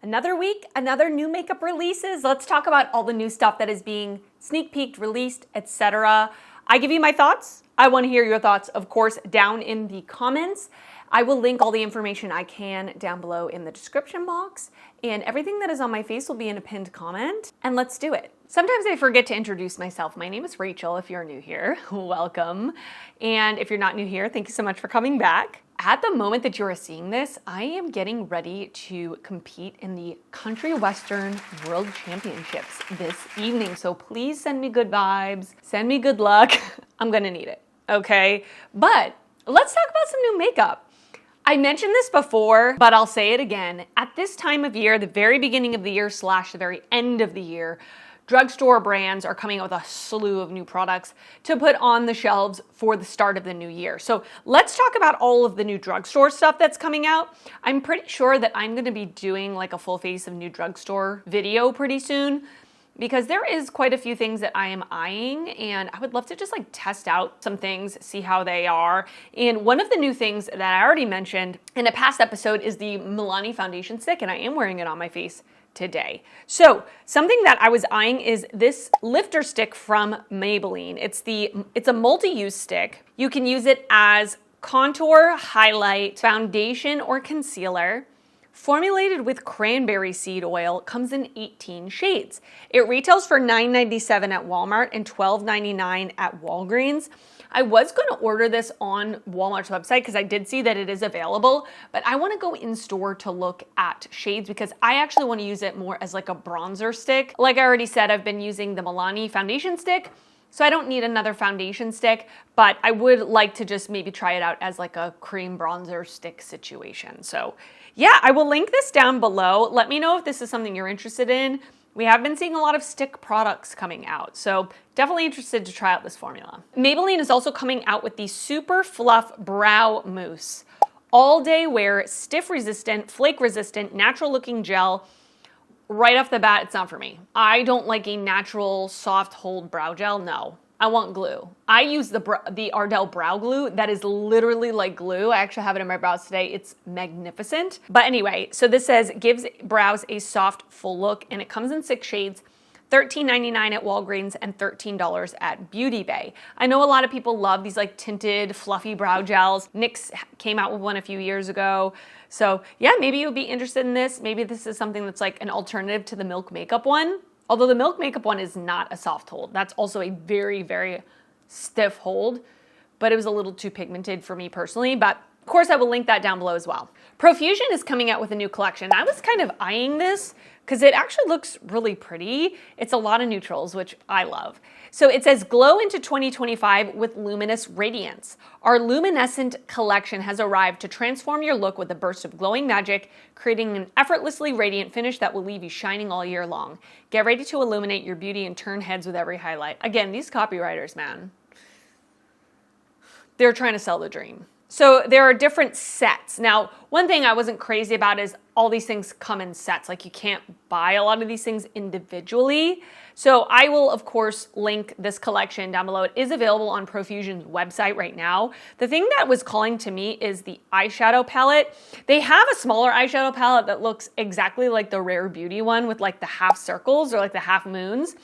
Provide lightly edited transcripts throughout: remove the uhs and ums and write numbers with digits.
Another week, another new makeup releases. Let's talk about all the new stuff that is being sneak peeked, released, etc. I give you my thoughts. I want to hear your thoughts, of course, down in the comments. I will link all the information I can down below in the description box, and everything that is on my face will be in a pinned comment, and let's do it. Sometimes I forget to introduce myself. My name is Rachel. If you're new here, welcome. And if you're not new here, thank you so much for coming back. At the moment that you're seeing this, I am getting ready to compete in the Country Western World Championships this evening. So please send me good vibes, send me good luck. I'm gonna need it, okay? But let's talk about some new makeup. I mentioned this before, but I'll say it again. At this time of year, the very beginning of the year / the very end of the year, drugstore brands are coming out with a slew of new products to put on the shelves for the start of the new year. So let's talk about all of the new drugstore stuff that's coming out. I'm pretty sure that I'm gonna be doing like a full face of new drugstore video pretty soon, because there is quite a few things that I am eyeing, and I would love to just like test out some things, see how they are. And one of the new things that I already mentioned in a past episode is the Milani foundation stick, and I am wearing it on my face today. So something that I was eyeing is this lifter stick from Maybelline. It's a multi-use stick. You can use it as contour, highlight, foundation, or concealer. Formulated with cranberry seed oil, comes in 18 shades. It retails for $9.97 at Walmart and $12.99 at Walgreens. I was going to order this on Walmart's website because I did see that it is available, but I want to go in store to look at shades because I actually want to use it more as like a bronzer stick. Like I already said, I've been using the Milani foundation stick, so I don't need another foundation stick, but I would like to just maybe try it out as like a cream bronzer stick situation. So yeah, I will link this down below. Let me know if this is something you're interested in. We have been seeing a lot of stick products coming out, so definitely interested to try out this formula. Maybelline is also coming out with the Super Fluff Brow Mousse. All day wear, stiff resistant, flake resistant, natural looking gel. Right off the bat, it's not for me. I don't like a natural soft hold brow gel, no. I want glue. I use the Ardell brow glue that is literally like glue. I actually have it in my brows today. It's magnificent. But anyway, so this says gives brows a soft, full look, and it comes in 6 shades. $13.99 at Walgreens and $13 at Beauty Bay. I know a lot of people love these like tinted, fluffy brow gels. NYX came out with one a few years ago. So yeah, maybe you'll be interested in this. Maybe this is something that's like an alternative to the Milk Makeup one. Although the Milk Makeup one is not a soft hold. That's also a very, very stiff hold, but it was a little too pigmented for me personally. But of course, I will link that down below as well. Profusion is coming out with a new collection. I was kind of eyeing this because it actually looks really pretty. It's a lot of neutrals, which I love. So it says glow into 2025 with luminous radiance. Our luminescent collection has arrived to transform your look with a burst of glowing magic, creating an effortlessly radiant finish that will leave you shining all year long. Get ready to illuminate your beauty and turn heads with every highlight. Again, these copywriters, man, they're trying to sell the dream. So there are different sets. Now, one thing I wasn't crazy about is all these things come in sets. Like you can't buy a lot of these things individually. So I will, of course, link this collection down below. It is available on Profusion's website right now. The thing that was calling to me is the eyeshadow palette. They have a smaller eyeshadow palette that looks exactly like the Rare Beauty one with like the half circles or like the half moons.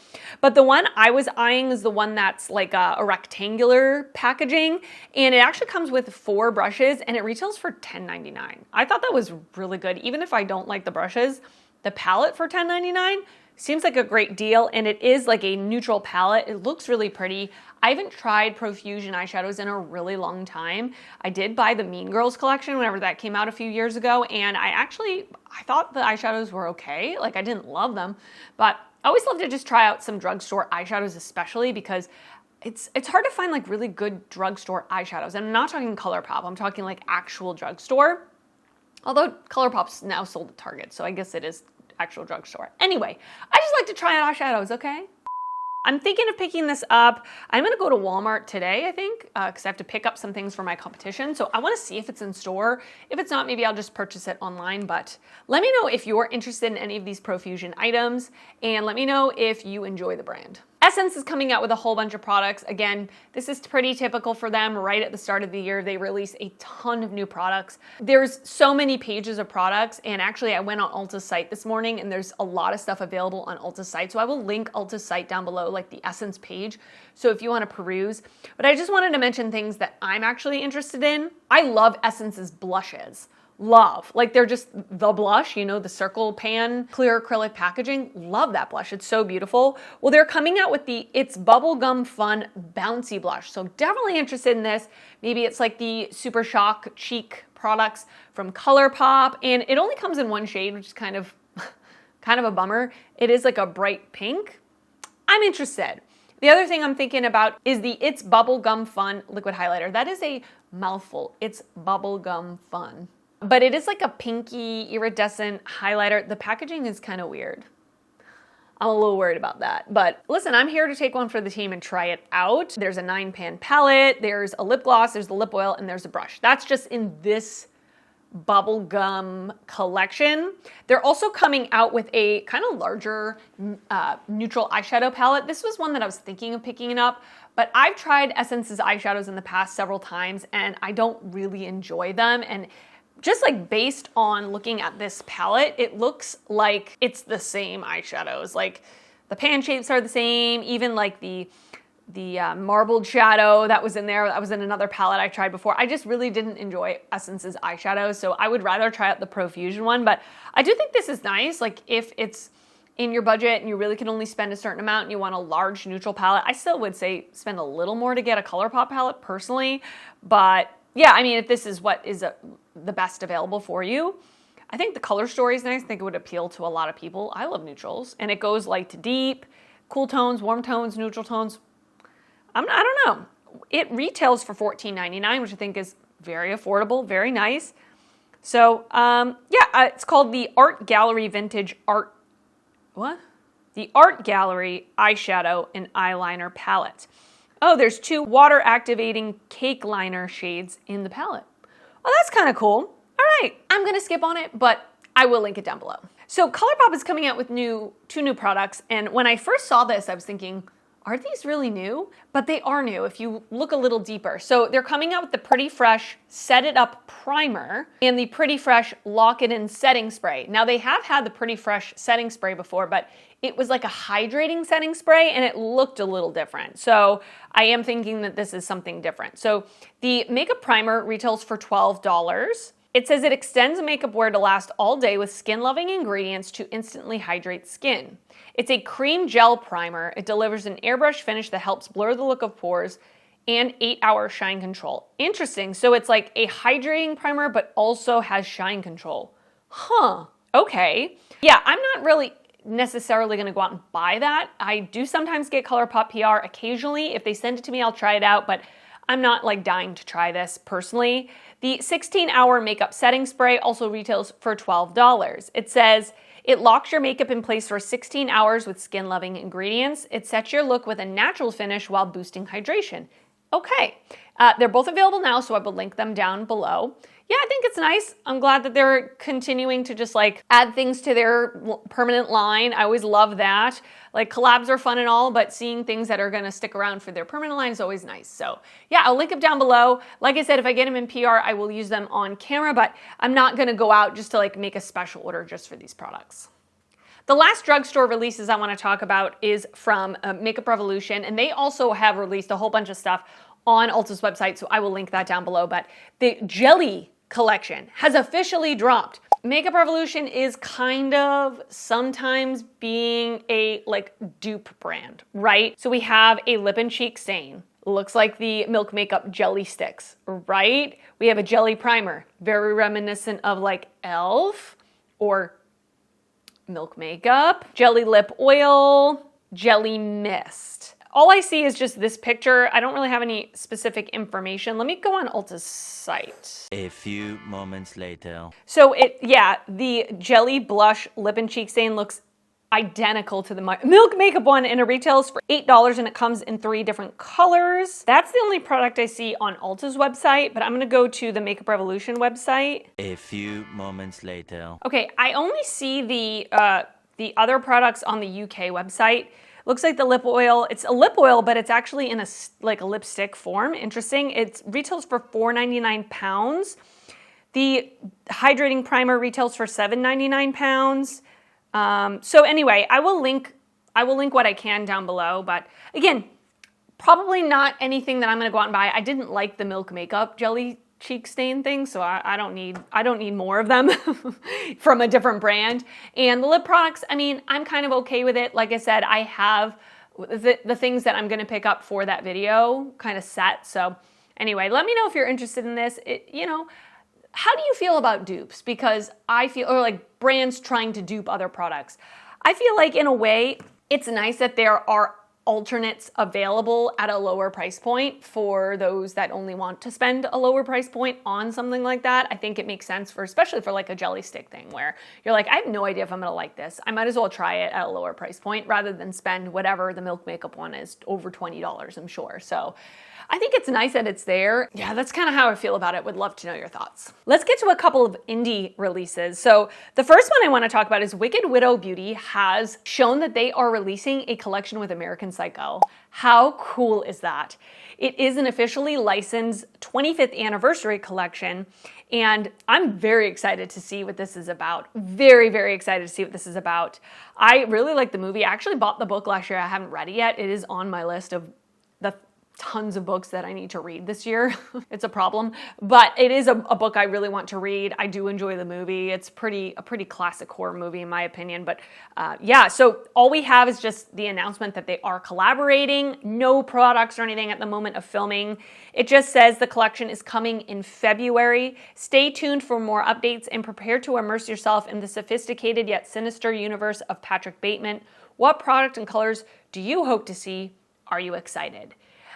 But the one I was eyeing is the one that's like a rectangular packaging. And it actually comes with 4 brushes and it retails for $10.99. I thought that was really good. Even if I don't like the brushes, the palette for $10.99 seems like a great deal, and it is like a neutral palette. It looks really pretty. I haven't tried Profusion eyeshadows in a really long time. I did buy the Mean Girls collection whenever that came out a few years ago, and I thought the eyeshadows were okay. Like I didn't love them, but I always love to just try out some drugstore eyeshadows, especially because it's hard to find like really good drugstore eyeshadows. And I'm not talking ColourPop, I'm talking like actual drugstore. Although ColourPop's now sold at Target, so I guess it is actual drugstore. Anyway, I just like to try out eyeshadows, okay? I'm thinking of picking this up. I'm gonna go to Walmart today, I think, because I have to pick up some things for my competition. So I wanna see if it's in store. If it's not, maybe I'll just purchase it online. But let me know if you're interested in any of these Profusion items, and let me know if you enjoy the brand. Essence is coming out with a whole bunch of products. Again, this is pretty typical for them. Right at the start of the year, they release a ton of new products. There's so many pages of products, and actually I went on Ulta's site this morning and there's a lot of stuff available on Ulta's site. So I will link Ulta's site down below, like the Essence page, so if you want to peruse. But I just wanted to mention things that I'm actually interested in. I love Essence's blushes. Love. Like, they're just the blush, you know, the circle pan, clear acrylic packaging. Love that blush. It's so beautiful. Well, they're coming out with the It's Bubblegum Fun Bouncy Blush. So definitely interested in this. Maybe it's like the Super Shock Cheek products from ColourPop. And it only comes in one shade, which is kind of a bummer. It is like a bright pink. I'm interested. The other thing I'm thinking about is the It's Bubblegum Fun Liquid Highlighter. That is a mouthful. It's Bubblegum Fun. But it is like a pinky iridescent highlighter. The packaging is kind of weird. I'm a little worried about that. But listen, I'm here to take one for the team and try it out. There's a 9-pan palette, there's a lip gloss, there's the lip oil, and there's a brush. That's just in this bubblegum collection. They're also coming out with a kind of larger neutral eyeshadow palette. This was one that I was thinking of picking up, but I've tried Essence's eyeshadows in the past several times and I don't really enjoy them. And just like based on looking at this palette, it looks like it's the same eyeshadows. Like the pan shapes are the same, even like the marbled shadow that was in there, that was in another palette I tried before. I just really didn't enjoy Essence's eyeshadows, so I would rather try out the Profusion one, but I do think this is nice. Like if it's in your budget and you really can only spend a certain amount and you want a large neutral palette, I still would say spend a little more to get a ColourPop palette personally, but yeah, I mean, if this is what is the best available for you, I think the color story is nice. I think it would appeal to a lot of people. I love neutrals, and it goes light to deep, cool tones, warm tones, neutral tones. I don't know. It retails for $14.99, which I think is very affordable, very nice. So, it's called the Art Gallery Vintage Art, The Art Gallery Eyeshadow and Eyeliner Palette. Oh, there's 2 water-activating cake liner shades in the palette. Oh, that's kind of cool. All right, I'm gonna skip on it, but I will link it down below. So ColourPop is coming out with 2 new products, and when I first saw this, I was thinking, are these really new? But they are new if you look a little deeper. So they're coming out with the Pretty Fresh Set It Up Primer and the Pretty Fresh Lock It In Setting Spray. Now they have had the Pretty Fresh setting spray before, but it was like a hydrating setting spray and it looked a little different. So I am thinking that this is something different. So the makeup primer retails for $12. It says it extends makeup wear to last all day with skin-loving ingredients to instantly hydrate skin. It's a cream gel primer. It delivers an airbrush finish that helps blur the look of pores and 8-hour shine control. Interesting. So it's like a hydrating primer, but also has shine control. Huh. Okay. Yeah, I'm not really necessarily going to go out and buy that. I do sometimes get ColourPop PR occasionally. If they send it to me, I'll try it out, but I'm not like dying to try this personally. The 16-hour makeup setting spray also retails for $12. It says it locks your makeup in place for 16 hours with skin-loving ingredients. It sets your look with a natural finish while boosting hydration. Okay, they're both available now, so I will link them down below. Yeah, I think it's nice. I'm glad that they're continuing to just like add things to their permanent line. I always love that. Like collabs are fun and all, but seeing things that are gonna stick around for their permanent line is always nice. So yeah, I'll link them down below. Like I said, if I get them in PR, I will use them on camera, but I'm not gonna go out just to like make a special order just for these products. The last drugstore releases I want to talk about is from Makeup Revolution, and they also have released a whole bunch of stuff on Ulta's website, so I will link that down below. But the Jelly collection has officially dropped. Makeup Revolution is kind of sometimes being a like dupe brand, right? So we have a lip and cheek stain. Looks like the Milk Makeup Jelly Stix, right? We have a jelly primer, very reminiscent of like e.l.f. or Milk Makeup, jelly lip oil, jelly mist. All I see is just this picture. I don't really have any specific information. Let me go on Ulta's site. A few moments later. So the jelly blush lip and cheek stain looks identical to the Milk Makeup one, and it retails for $8 and it comes in 3 different colors. That's the only product I see on Ulta's website, but I'm gonna go to the Makeup Revolution website. A few moments later. Okay, I only see the other products on the UK website. Looks like the lip oil, it's a lip oil, but it's actually in a lipstick form. Interesting. It retails for £4.99. The hydrating primer retails for £7.99. So anyway, I will link what I can down below, but again, probably not anything that I'm going to go out and buy. I didn't like the Milk Makeup jelly cheek stain thing, so I don't need more of them from a different brand. And the lip products, I mean, I'm kind of okay with it. Like I said, I have the things that I'm going to pick up for that video kind of set. So anyway, let me know if you're interested in this. How do you feel about dupes? Because I feel, or like brands trying to dupe other products. I feel like in a way, it's nice that there are alternates available at a lower price point for those that only want to spend a lower price point on something like that. I think it makes sense especially for like a jelly stick thing where you're like, I have no idea if I'm gonna like this. I might as well try it at a lower price point rather than spend whatever the Milk Makeup one is, over $20, I'm sure. So I think it's nice that it's there. Yeah, that's kind of how I feel about it. Would love to know your thoughts. Let's get to a couple of indie releases. So the first one I want to talk about is Wicked Widow Beauty has shown that they are releasing a collection with American Psycho. How cool is that? It is an officially licensed 25th anniversary collection, and I'm very excited to see what this is about. Very, very excited to see what this is about. I really like the movie. I actually bought the book last year. I haven't read it yet. It is on my list of the tons of books that I need to read this year. It's a problem, but it is a book I really want to read. I do enjoy the movie. It's a pretty classic horror movie in my opinion, but yeah, so all we have is just the announcement that they are collaborating. No products or anything at the moment of filming. It just says the collection is coming in February. Stay tuned for more updates and prepare to immerse yourself in the sophisticated yet sinister universe of Patrick Bateman. What product and colors do you hope to see? Are you excited?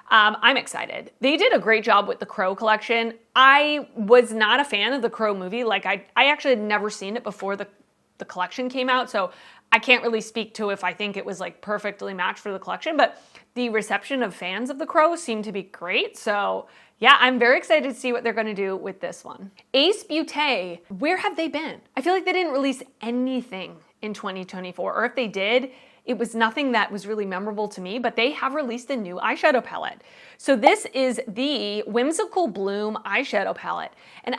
I'm excited. They did a great job with the Crow collection. I was not a fan of the Crow movie. Like I actually had never seen it before the collection came out. So I can't really speak to if I think it was like perfectly matched for the collection, but the reception of fans of the Crow seemed to be great. So yeah, I'm very excited to see what they're going to do with this one. Ace Beauté, where have they been? I feel like they didn't release anything in 2024, or if they did, it was nothing that was really memorable to me, but they have released a new eyeshadow palette. So this is the Whimsical Bloom eyeshadow palette. And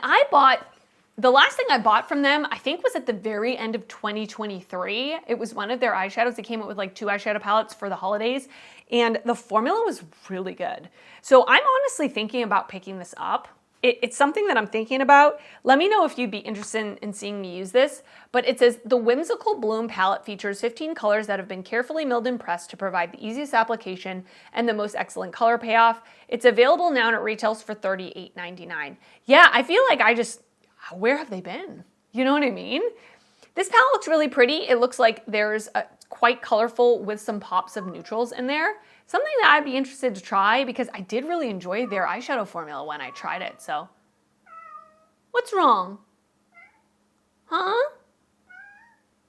the last thing I bought from them, I think was at the very end of 2023. It was one of their eyeshadows. They came out with like 2 eyeshadow palettes for the holidays, and the formula was really good. So I'm honestly thinking about picking this up. It's something that I'm thinking about. Let me know if you'd be interested in seeing me use this. But it says, the Whimsical Bloom palette features 15 colors that have been carefully milled and pressed to provide the easiest application and the most excellent color payoff. It's available now and it retails for $38.99. Yeah, I feel like where have they been? You know what I mean? This palette looks really pretty. It looks like there's quite colorful with some pops of neutrals in there. Something that I'd be interested to try because I did really enjoy their eyeshadow formula when I tried it, so. What's wrong? Huh?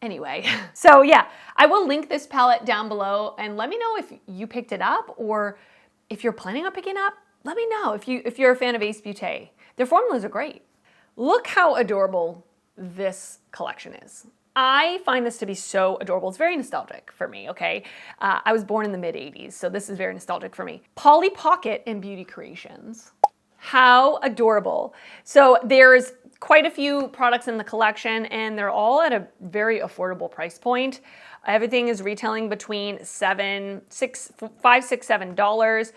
Anyway, so yeah, I will link this palette down below and let me know if you picked it up or if you're planning on picking it up, let me know if you're a fan of Ace Beauté. Their formulas are great. Look how adorable this collection is. I find this to be so adorable. It's very nostalgic for me, okay? I was born in the mid-'80s, so this is very nostalgic for me. Polly Pocket and Beauty Creations. How adorable. So there's quite a few products in the collection, and they're all at a very affordable price point. Everything is retailing between $5, $6, $7.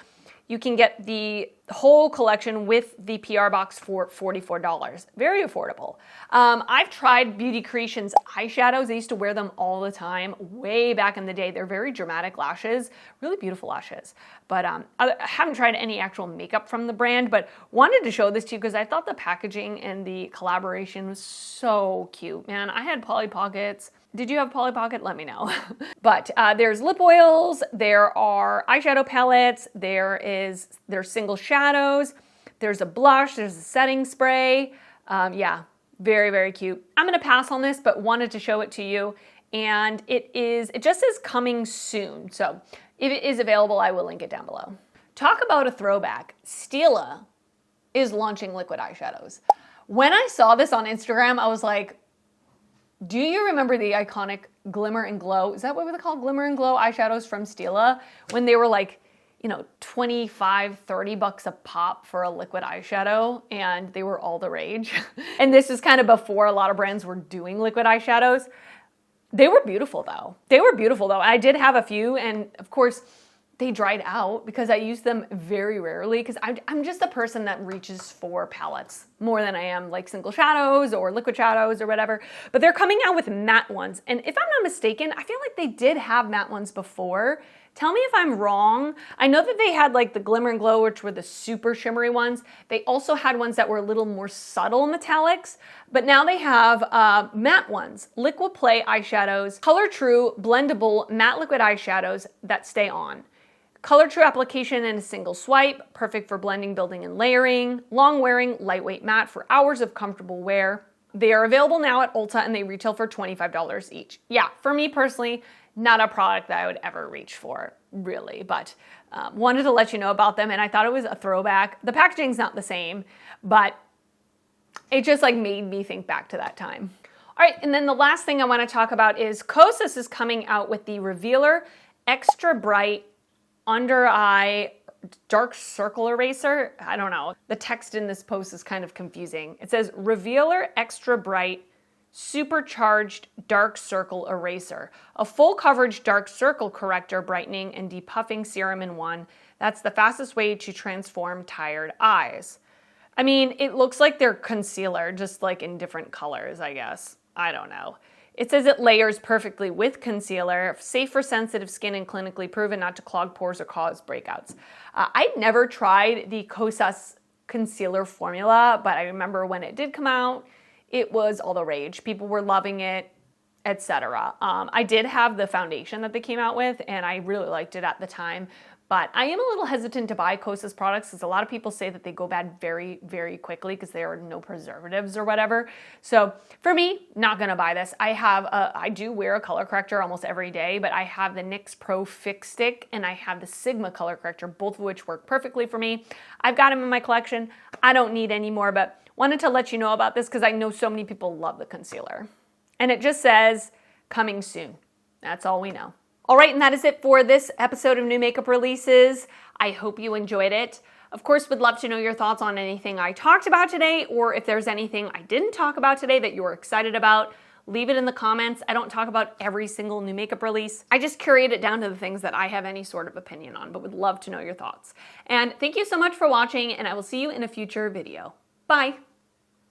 You can get the whole collection with the PR box for $44. Very affordable. I've tried Beauty Creations eyeshadows. I used to wear them all the time way back in the day. They're very dramatic lashes, really beautiful lashes. But I haven't tried any actual makeup from the brand, but wanted to show this to you because I thought the packaging and the collaboration was so cute. Man, I had Polly Pockets. Did you have Polly Pocket? Let me know. But there's lip oils, there are eyeshadow palettes, there's single shadows, there's a blush, there's a setting spray. Yeah, very, very cute. I'm gonna pass on this, but wanted to show it to you. And it just says coming soon. So if it is available, I will link it down below. Talk about a throwback. Stila is launching liquid eyeshadows. When I saw this on Instagram, I was like, Do you remember the iconic Glimmer and Glow? Is that what they're called? Glimmer and Glow eyeshadows from Stila? When they were like, you know, 25, 30 bucks a pop for a liquid eyeshadow, and they were all the rage. And this is kind of before a lot of brands were doing liquid eyeshadows. They were beautiful though. They were beautiful though. I did have a few, and of course, they dried out because I use them very rarely because I'm just a person that reaches for palettes more than I am like single shadows or liquid shadows or whatever. But they're coming out with matte ones. And if I'm not mistaken, I feel like they did have matte ones before. Tell me if I'm wrong. I know that they had like the Glimmer and Glow, which were the super shimmery ones. They also had ones that were a little more subtle metallics, but now they have matte ones, Liquid Play eyeshadows, Color True blendable matte liquid eyeshadows that stay on. Color True application in a single swipe, perfect for blending, building, and layering. Long wearing, lightweight matte for hours of comfortable wear. They are available now at Ulta and they retail for $25 each. Yeah, for me personally, not a product that I would ever reach for, really, but wanted to let you know about them, and I thought it was a throwback. The packaging's not the same, but it just like made me think back to that time. All right, and then the last thing I want to talk about is Kosas is coming out with the Revealer Extra Bright Under Eye Dark Circle Eraser. I don't know. The text in this post is kind of confusing. It says Revealer Extra Bright Supercharged Dark Circle Eraser. A full coverage dark circle corrector, brightening, and depuffing serum in one. That's the fastest way to transform tired eyes. I mean, it looks like they're concealer, just like in different colors, I guess. I don't know. It says it layers perfectly with concealer, safe for sensitive skin and clinically proven not to clog pores or cause breakouts. I'd never tried the Kosas concealer formula, but I remember when it did come out, it was all the rage. People were loving it, etc. I did have the foundation that they came out with, and I really liked it at the time. But I am a little hesitant to buy Kosas products because a lot of people say that they go bad very, very quickly because there are no preservatives or whatever. So for me, not gonna buy this. I do wear a color corrector almost every day, but I have the NYX Pro Fix Stick and I have the Sigma color corrector, both of which work perfectly for me. I've got them in my collection. I don't need any more, but wanted to let you know about this because I know so many people love the concealer. And it just says, coming soon. That's all we know. All right, and that is it for this episode of New Makeup Releases. I hope you enjoyed it. Of course, would love to know your thoughts on anything I talked about today, or if there's anything I didn't talk about today that you're excited about, leave it in the comments. I don't talk about every single new makeup release. I just curate it down to the things that I have any sort of opinion on, but would love to know your thoughts. And thank you so much for watching, and I will see you in a future video. Bye.